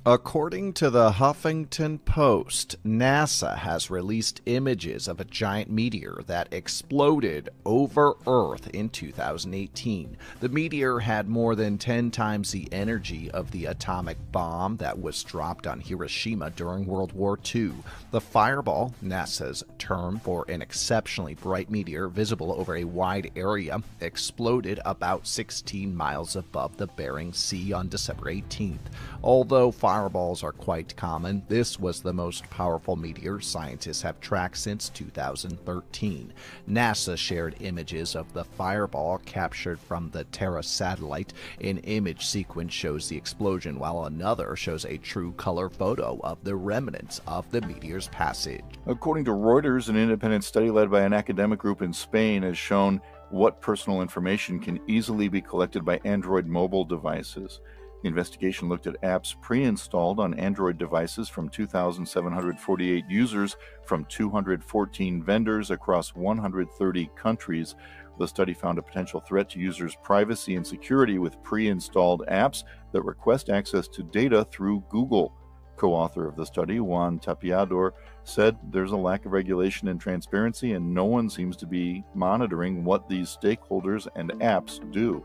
According to the Huffington Post, NASA has released images of a giant meteor that exploded over Earth in 2018. The meteor had more than 10 times the energy of the atomic bomb that was dropped on Hiroshima during World War II. The fireball, NASA's term for an exceptionally bright meteor visible over a wide area, exploded about 16 miles above the Bering Sea on December 18th. Although fireballs are quite common, this was the most powerful meteor scientists have tracked since 2013. NASA shared images of the fireball captured from the Terra satellite. An image sequence shows the explosion, while another shows a true color photo of the remnants of the meteor's passage. According to Reuters, an independent study led by an academic group in Spain has shown what personal information can easily be collected by Android mobile devices. The investigation looked at apps pre-installed on Android devices from 2,748 users from 214 vendors across 130 countries. The study found a potential threat to users' privacy and security with pre-installed apps that request access to data through Google. Co-author of the study, Juan Tapiador, said there's a lack of regulation and transparency, and no one seems to be monitoring what these stakeholders and apps do.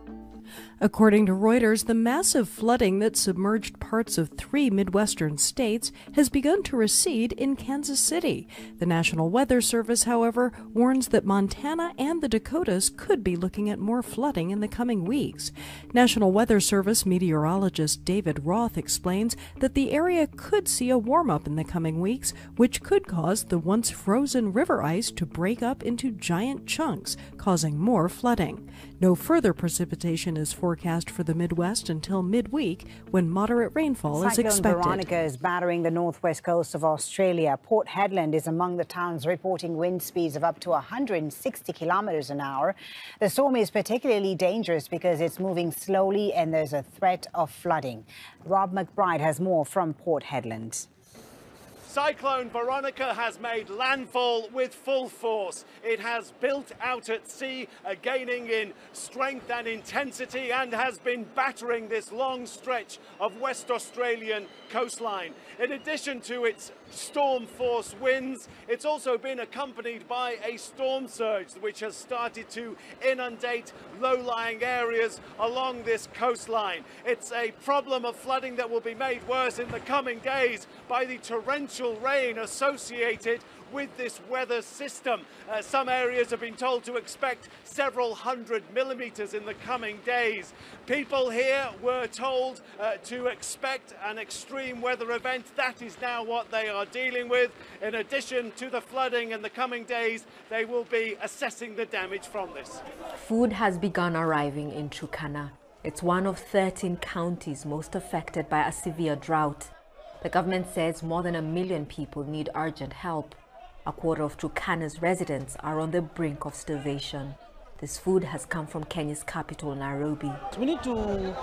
According to Reuters, the massive flooding that submerged parts of 3 Midwestern states has begun to recede in Kansas City. The National Weather Service, however, warns that Montana and the Dakotas could be looking at more flooding in the coming weeks. National Weather Service meteorologist David Roth explains that the area could see a warm-up in the coming weeks, which could cause the once frozen river ice to break up into giant chunks, causing more flooding. No further precipitation is forecast for the Midwest until midweek, when moderate rainfall is expected. Cyclone Veronica is battering the northwest coast of Australia. Port Hedland is among the towns reporting wind speeds of up to 160 kilometers an hour. The storm is particularly dangerous because it's moving slowly and there's a threat of flooding. Rob McBride has more from Port Hedland. Cyclone Veronica has made landfall with full force. It has built out at sea, gaining in strength and intensity, and has been battering this long stretch of West Australian coastline. In addition to its storm force winds, it's also been accompanied by a storm surge which has started to inundate low-lying areas along this coastline. It's a problem of flooding that will be made worse in the coming days by the torrential rain associated with this weather system. Some areas have been told to expect several hundred millimeters in the coming days. People here were told to expect an extreme weather event. That is now what they are dealing with. In addition to the flooding in the coming days, they will be assessing the damage from this. Food has begun arriving in Turkana. It's one of 13 counties most affected by a severe drought. The government says more than 1 million people need urgent help. A quarter of Turkana's residents are on the brink of starvation. This food has come from Kenya's capital, Nairobi. We need to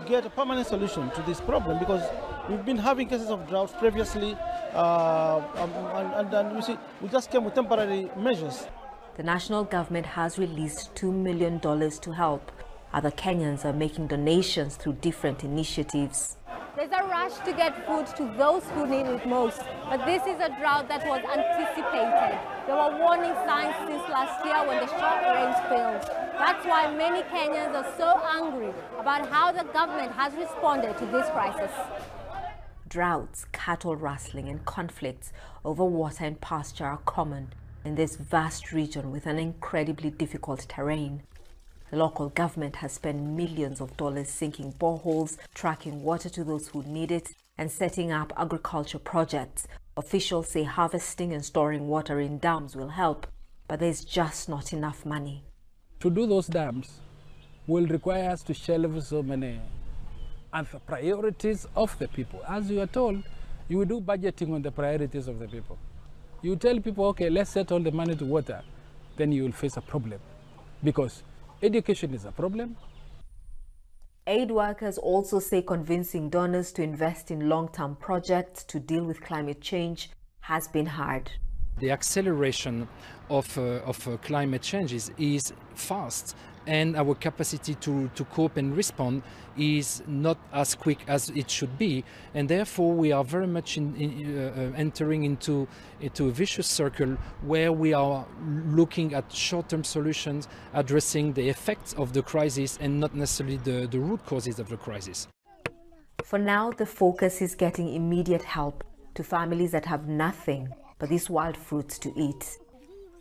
get a permanent solution to this problem because we've been having cases of drought previously, and you see, we just came with temporary measures. The national government has released $2 million to help. Other Kenyans are making donations through different initiatives. There's a rush to get food to those who need it most, but this is a drought that was anticipated. There were warning signs since last year when the short rains failed. That's why many Kenyans are so angry about how the government has responded to this crisis. Droughts, cattle rustling, and conflicts over water and pasture are common in this vast region with an incredibly difficult terrain. The local government has spent millions of dollars sinking boreholes, tracking water to those who need it, and setting up agriculture projects. Officials say harvesting and storing water in dams will help, but there's just not enough money. To do those dams will require us to shelve so many other priorities of the people. As you are told, you will do budgeting on the priorities of the people. You tell people, okay, let's set all the money to water, then you will face a problem because education is a problem. Aid workers also say convincing donors to invest in long-term projects to deal with climate change has been hard. The acceleration of climate change is fast, and our capacity to cope and respond is not as quick as it should be, and therefore we are very much entering into a vicious circle where we are looking at short-term solutions addressing the effects of the crisis and not necessarily the root causes of the crisis. For now, the focus is getting immediate help to families that have nothing but these wild fruits to eat.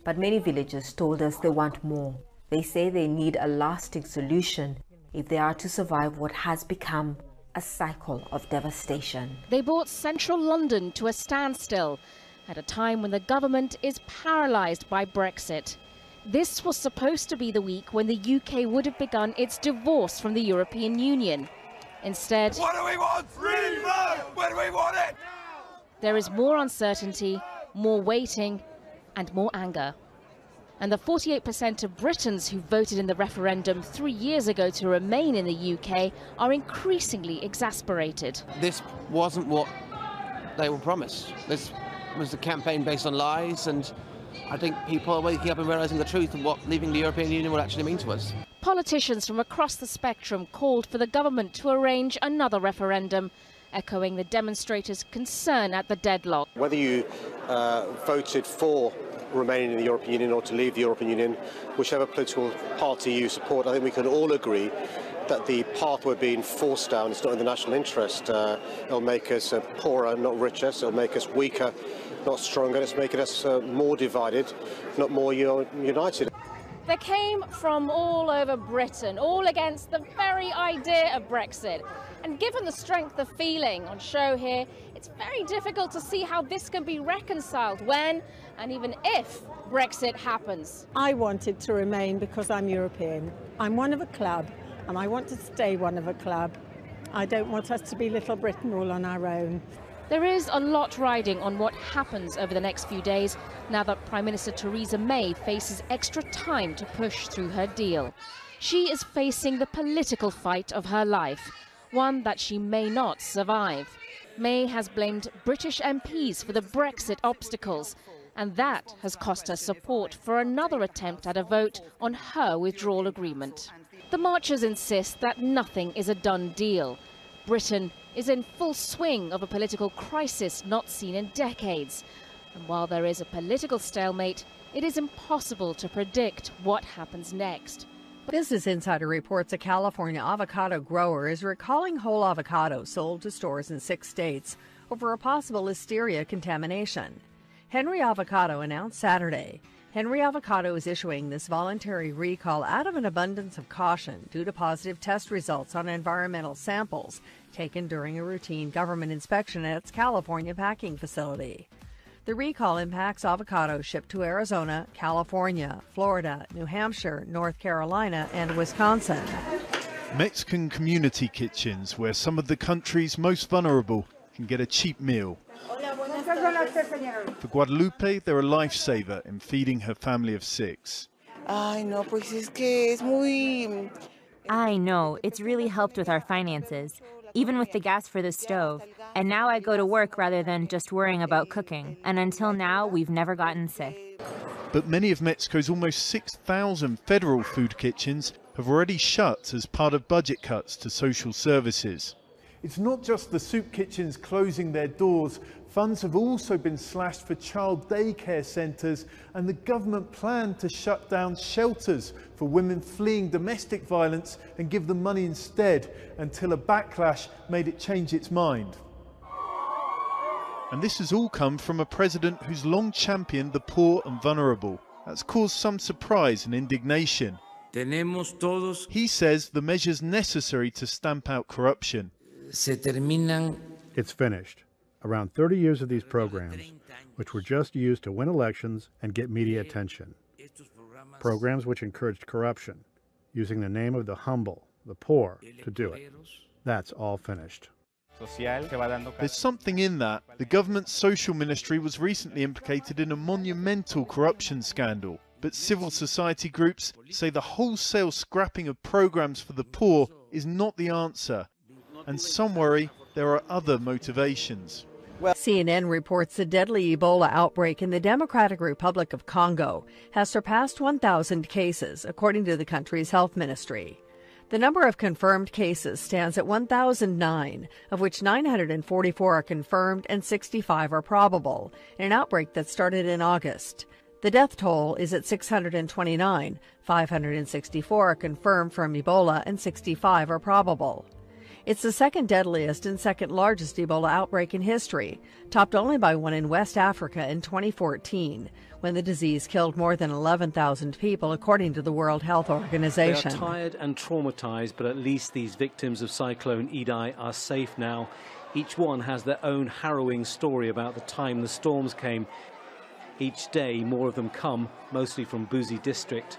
But many villagers told us they want more. They say they need a lasting solution if they are to survive what has become a cycle of devastation. They brought central London to a standstill at a time when the government is paralysed by Brexit. This was supposed to be the week when the UK would have begun its divorce from the European Union. Instead, what do we want? Where do we want it? There is more uncertainty, more waiting, and more anger. And the 48% of Britons who voted in the referendum 3 years ago to remain in the UK are increasingly exasperated. This wasn't what they were promised. This was a campaign based on lies, and I think people are waking up and realising the truth of what leaving the European Union will actually mean to us. Politicians from across the spectrum called for the government to arrange another referendum, echoing the demonstrators' concern at the deadlock. Whether you voted for remaining in the European Union or to leave the European Union, whichever political party you support, I think we can all agree that the path we're being forced down is not in the national interest. It'll make us poorer, not richer, so it'll make us weaker, not stronger. It's making us more divided, not more united. They came from all over Britain, all against the very idea of Brexit. And given the strength of feeling on show here, it's very difficult to see how this can be reconciled when, and even if, Brexit happens. I wanted to remain because I'm European. I'm one of a club, and I want to stay one of a club. I don't want us to be Little Britain all on our own. There is a lot riding on what happens over the next few days now that Prime Minister Theresa May faces extra time to push through her deal. She is facing the political fight of her life, one that she may not survive. May has blamed British MPs for the Brexit obstacles, and that has cost her support for another attempt at a vote on her withdrawal agreement. The marchers insist that nothing is a done deal. Britain is in full swing of a political crisis not seen in decades. And while there is a political stalemate, it is impossible to predict what happens next. Business Insider reports a California avocado grower is recalling whole avocados sold to stores in 6 states over a possible listeria contamination. Henry Avocado announced Saturday. Henry Avocado is issuing this voluntary recall out of an abundance of caution due to positive test results on environmental samples taken during a routine government inspection at its California packing facility. The recall impacts avocados shipped to Arizona, California, Florida, New Hampshire, North Carolina, and Wisconsin. Mexican community kitchens, where some of the country's most vulnerable can get a cheap meal. For Guadalupe, they're a lifesaver in feeding her family of 6. I know, it's really helped with our finances, even with the gas for the stove. And now I go to work rather than just worrying about cooking. And until now, we've never gotten sick. But many of Mexico's almost 6,000 federal food kitchens have already shut as part of budget cuts to social services. It's not just the soup kitchens closing their doors. Funds have also been slashed for child daycare centres, and the government planned to shut down shelters for women fleeing domestic violence and give them money instead, until a backlash made it change its mind. And this has all come from a president who's long championed the poor and vulnerable. That's caused some surprise and indignation. He says the measures necessary to stamp out corruption. It's finished. Around 30 years of these programs, which were just used to win elections and get media attention. Programs which encouraged corruption, using the name of the humble, the poor, to do it. That's all finished. There's something in that. The government's social ministry was recently implicated in a monumental corruption scandal. But civil society groups say the wholesale scrapping of programs for the poor is not the answer. And some worry there are other motivations. CNN reports the deadly Ebola outbreak in the Democratic Republic of Congo has surpassed 1,000 cases, according to the country's health ministry. The number of confirmed cases stands at 1,009, of which 944 are confirmed and 65 are probable, in an outbreak that started in August. The death toll is at 629. 564 are confirmed from Ebola and 65 are probable. It's the second deadliest and second largest Ebola outbreak in history, topped only by one in West Africa in 2014, when the disease killed more than 11,000 people, according to the World Health Organization. They are tired and traumatized, but at least these victims of Cyclone Idai are safe now. Each one has their own harrowing story about the time the storms came. Each day, more of them come, mostly from Buzi district.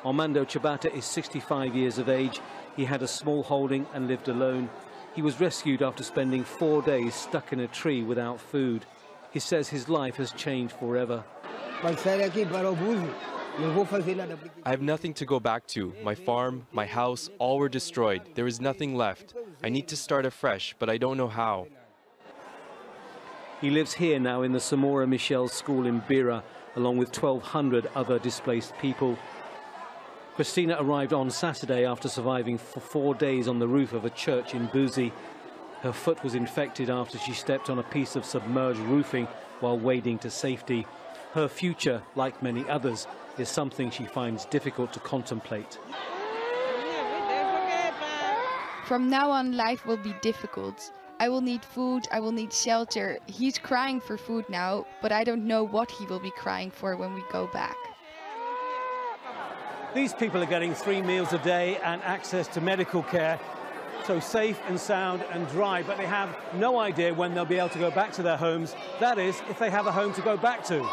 Armando Chabata is 65 years of age. He had a small holding and lived alone. He was rescued after spending 4 days stuck in a tree without food. He says his life has changed forever. I have nothing to go back to. My farm, my house, all were destroyed. There is nothing left. I need to start afresh, but I don't know how. He lives here now in the Samora Michel school in Beira, along with 1,200 other displaced people. Christina arrived on Saturday after surviving for 4 days on the roof of a church in Buzi. Her foot was infected after she stepped on a piece of submerged roofing while wading to safety. Her future, like many others, is something she finds difficult to contemplate. From now on, life will be difficult. I will need food, I will need shelter. He's crying for food now, but I don't know what he will be crying for when we go back. These people are getting 3 meals a day and access to medical care, so safe and sound and dry, but they have no idea when they'll be able to go back to their homes. That is, if they have a home to go back to.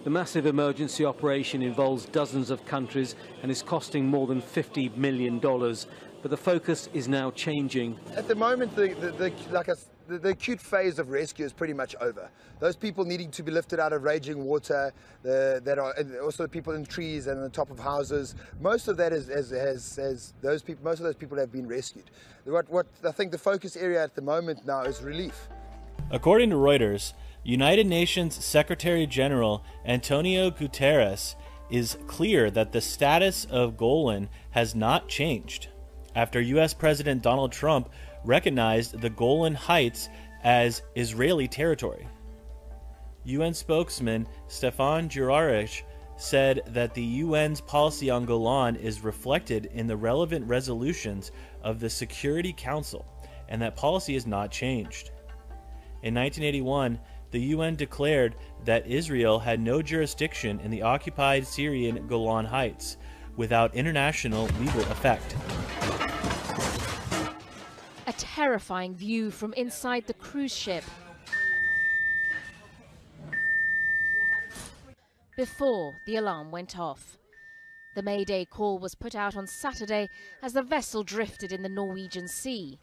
The massive emergency operation involves dozens of countries and is costing more than $50 million. But the focus is now changing. At the moment, the acute phase of rescue is pretty much over. Those people needing to be lifted out of raging water, that are also the people in trees and on the top of houses. Most of that those people have been rescued. What I think the focus area at the moment now is relief. According to Reuters, United Nations Secretary General Antonio Guterres is clear that the status of Golan has not changed after U.S. President Donald Trump recognized the Golan Heights as Israeli territory. UN spokesman Stefan Dujarric said that the UN's policy on Golan is reflected in the relevant resolutions of the Security Council and that policy has not changed. In 1981, the UN declared that Israel had no jurisdiction in the occupied Syrian Golan Heights without international legal effect. A terrifying view from inside the cruise ship. Before the alarm went off. The Mayday call was put out on Saturday as the vessel drifted in the Norwegian Sea.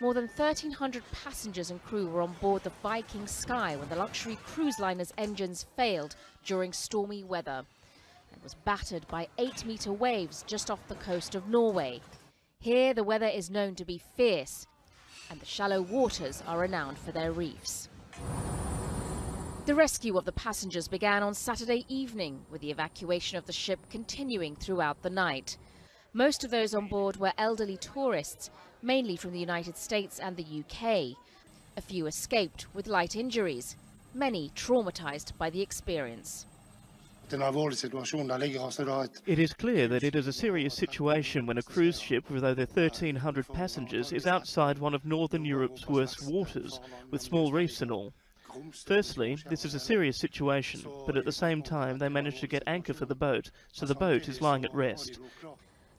More than 1,300 passengers and crew were on board the Viking Sky when the luxury cruise liner's engines failed during stormy weather and was battered by 8-meter waves just off the coast of Norway. Here the weather is known to be fierce and the shallow waters are renowned for their reefs. The rescue of the passengers began on Saturday evening, with the evacuation of the ship continuing throughout the night. Most of those on board were elderly tourists, mainly from the United States and the UK. A few escaped with light injuries, many traumatized by the experience. It is clear that it is a serious situation when a cruise ship with over 1,300 passengers is outside one of Northern Europe's worst waters, with small reefs and all. Firstly, this is a serious situation, but at the same time they managed to get anchor for the boat, so the boat is lying at rest.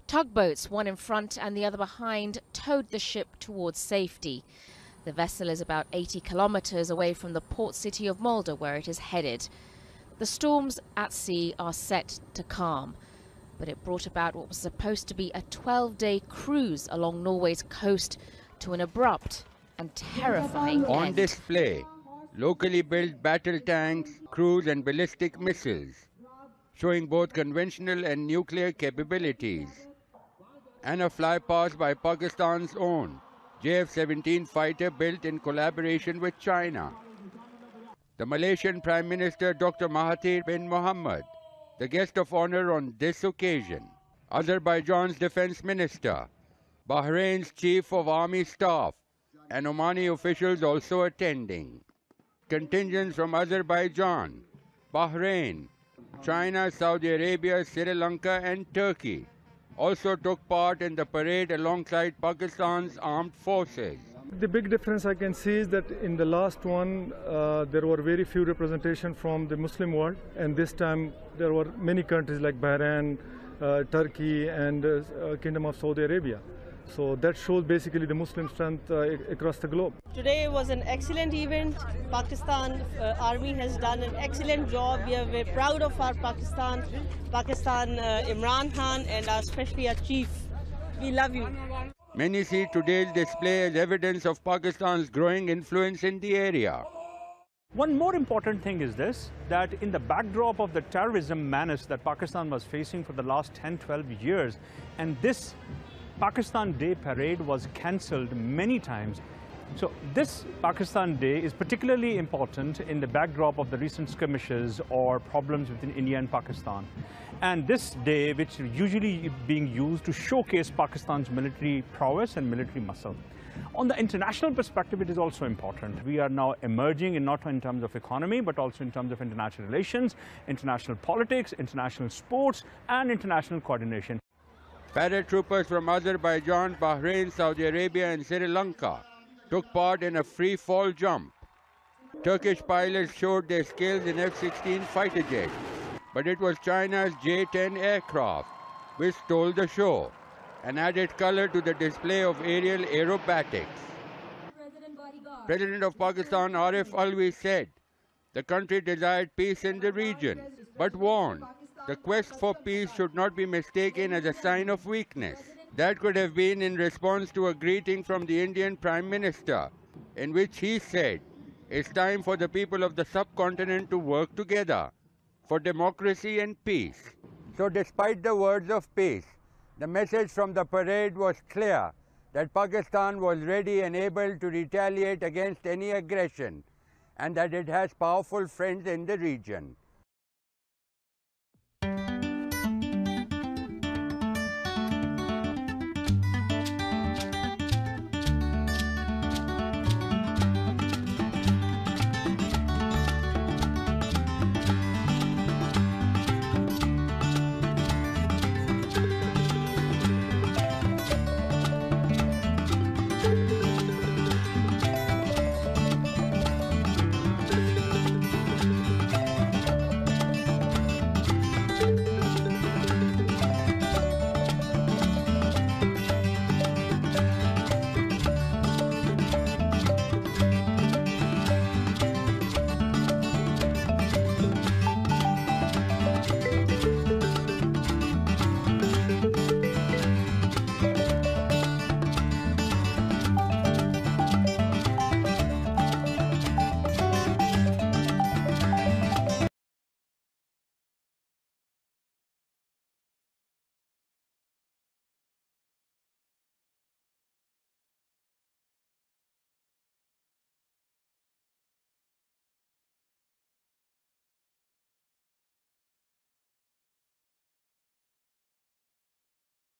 Tugboats, one in front and the other behind, towed the ship towards safety. The vessel is about 80 kilometers away from the port city of Molde, where it is headed. The storms at sea are set to calm, but it brought about what was supposed to be a 12-day cruise along Norway's coast to an abrupt and terrifying On end. display, locally built battle tanks, cruise and ballistic missiles, showing both conventional and nuclear capabilities, and a flypast by Pakistan's own JF-17 fighter built in collaboration with China. The Malaysian Prime Minister Dr. Mahathir bin Mohamad, the guest of honor on this occasion. Azerbaijan's Defense Minister, Bahrain's Chief of Army Staff, and Omani officials also attending. Contingents from Azerbaijan, Bahrain, China, Saudi Arabia, Sri Lanka and Turkey also took part in the parade alongside Pakistan's armed forces. The big difference I can see is that in the last one there were very few representation from the Muslim world, and this time there were many countries like Bahrain, Turkey and Kingdom of Saudi Arabia. So that shows basically the Muslim strength across the globe. Today was an excellent event. Pakistan Army has done an excellent job. We are very proud of our Pakistan Imran Khan, and especially our chief. We love you. Many see today's display as evidence of Pakistan's growing influence in the area. One more important thing is this, that in the backdrop of the terrorism menace that Pakistan was facing for the last 10-12 years, and this Pakistan Day parade was cancelled many times. So this Pakistan Day is particularly important in the backdrop of the recent skirmishes or problems within India and Pakistan. And this day, which is usually being used to showcase Pakistan's military prowess and military muscle. On the international perspective, it is also important. We are now emerging in not in terms of economy, but also in terms of international relations, international politics, international sports, and international coordination. Paratroopers from Azerbaijan, Bahrain, Saudi Arabia and Sri Lanka took part in a free fall jump. Turkish pilots showed their skills in F-16 fighter jets, but it was China's J-10 aircraft which stole the show and added color to the display of aerial aerobatics. President of Pakistan Arif Alvi said the country desired peace in the region, but warned the quest for peace should not be mistaken as a sign of weakness. That could have been in response to a greeting from the Indian Prime Minister, in which he said, "It's time for the people of the subcontinent to work together for democracy and peace." So despite the words of peace, the message from the parade was clear that Pakistan was ready and able to retaliate against any aggression, and that it has powerful friends in the region.